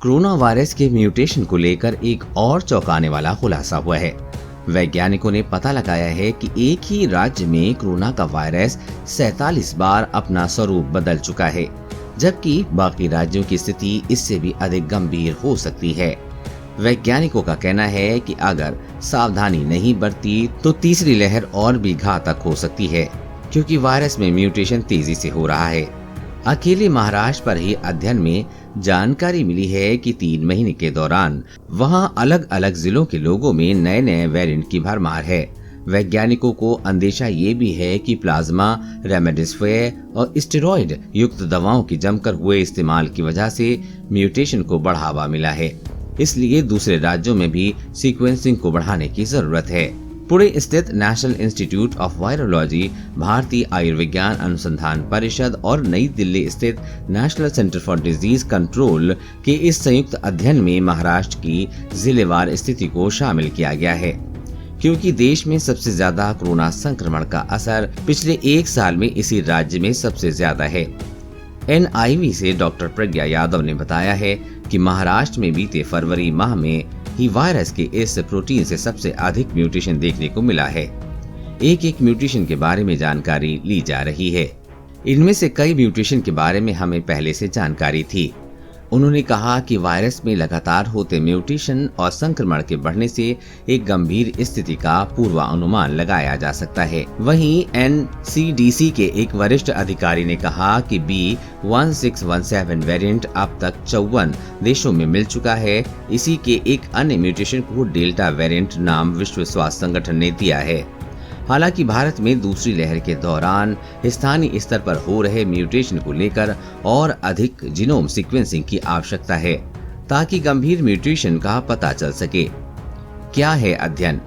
Corona virus के mutation को लेकर एक और चौंकाने वाला खुलासा हुआ है। वैज्ञानिकों ने पता लगाया है कि एक ही राज्य में कोरोना का वायरस 47 बार अपना स्वरूप बदल चुका है, जबकि बाकी राज्यों की स्थिति इससे भी अधिक गंभीर हो सकती है। वैज्ञानिकों का कहना है कि अगर सावधानी नहीं बरती तो तीसरी लहर और भी घातक हो सकती है, क्योंकि वायरस में म्यूटेशन तेजी से हो रहा है। अकेले महाराष्ट्र पर ही अध्ययन में जानकारी मिली है कि 3 महीने के दौरान वहां अलग अलग जिलों के लोगों में नए नए वेरिएंट की भरमार है। वैज्ञानिकों को अंदेशा ये भी है कि प्लाज्मा, रेमडेसिविर और स्टेरॉइड युक्त दवाओं की जमकर हुए इस्तेमाल की वजह से म्यूटेशन को बढ़ावा मिला है। इसलिए दूसरे राज्यों में भी सीक्वेंसिंग को बढ़ाने की जरूरत है। पुणे स्थित national institute of virology, Bharatiya Ayurvigyan अनुसंधान परिषद और नई दिल्ली स्थित national centre for disease control के इस संयुक्त अध्ययन में महाराष्ट्र की जिलेवार स्थिति को शामिल किया गया है, क्योंकि देश में सबसे ज्यादा कोरोना संक्रमण का असर पिछले 1 साल में इसी राज्य में सबसे ज्यादा है। NIV से डॉक्टर प्रज्ञा यादव ने बताया है कि महाराष्ट्र में बीते फरवरी माह में ही वायरस के इस प्रोटीन से सबसे अधिक म्यूटेशन देखने को मिला है। एक म्यूटेशन के बारे में जानकारी ली जा रही है। इनमें से कई म्यूटेशन के बारे में हमें पहले से जानकारी थी। उन्होंने कहा कि वायरस में लगातार होते म्यूटेशन और संक्रमण के बढ़ने से एक गंभीर स्थिति का पूर्वानुमान लगाया जा सकता है। वहीं NCDC के एक वरिष्ठ अधिकारी ने कहा कि B1617 वेरिएंट अब तक 54 देशों में मिल चुका है। इसी के एक अन्य म्यूटेशन को डेल्टा वेरिएंट नाम विश्व स्वास्थ्य संगठन ने दिया है। हालांकि भारत में दूसरी लहर के दौरान स्थानीय स्तर पर हो रहे म्यूटेशन को लेकर और अधिक जीनोम सीक्वेंसिंग की आवश्यकता है, ताकि गंभीर म्यूटेशन का पता चल सके। क्या है अध्ययन?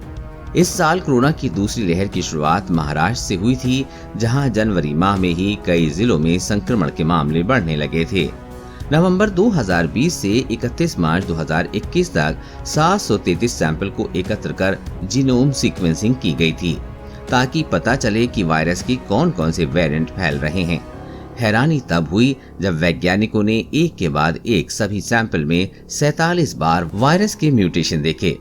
इस साल कोरोना की दूसरी लहर की शुरुआत महाराष्ट्र से हुई थी, जहां जनवरी माह में ही कई जिलों में संक्रमण के मामले बढ़ने लगे थे। नवंबर 2020 से 31 मार्च 2021 तक 733 सैंपल को एकत्र कर जीनोम सीक्वेंसिंग की गई थी, ताकि पता चले कि वायरस की कौन कौन से वेरिएंट फैल रहे हैं। हैरानी तब हुई जब वैज्ञानिकों ने एक के बाद एक सभी सैंपल में 47 बार वायरस के म्यूटेशन देखे।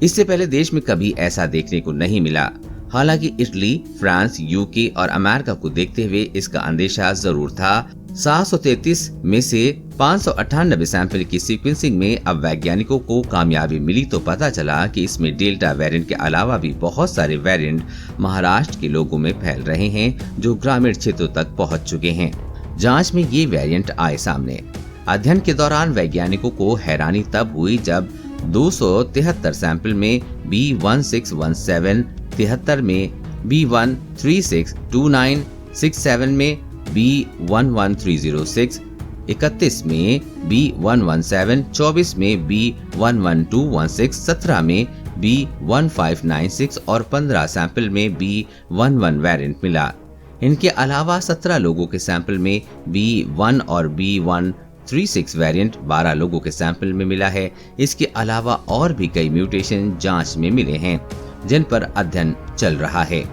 इससे पहले देश में कभी ऐसा देखने को नहीं मिला। हालांकि इटली, फ्रांस, यूके और अमेरिका को देखते हुए इसका अंदेशा जरूर था। 733 में से 598 सैंपल की सीक्वेंसिंग में अब वैज्ञानिकों को कामयाबी मिली तो पता चला कि इसमें डेल्टा वेरिएंट के अलावा भी बहुत सारे वेरिएंट महाराष्ट्र के लोगों में फैल रहे हैं, जो ग्रामीण क्षेत्रों तक पहुंच चुके हैं। जांच में ये वेरिएंट आए सामने। अध्ययन के दौरान वैज्ञानिकों को हैरानी तब हुई जब 273 सैंपल में B1617, 73 में B13629, 67 में B11306, 31 में B117, 24 में B11216, 17 में B1596 और 15 सैंपल में B11 वेरिएंट मिला। इनके अलावा 17 लोगों के सैंपल में B1 और B136 वेरिएंट 12 लोगों के सैंपल में मिला है। इसके अलावा और भी कई म्यूटेशन जांच में मिले हैं, जिन पर अध्ययन चल रहा है।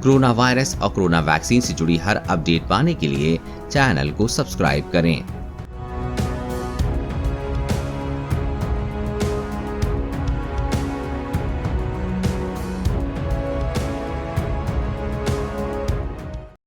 कोरोना वायरस और कोरोना वैक्सीन से जुड़ी हर अपडेट पाने के लिए चैनल को सब्सक्राइब करें।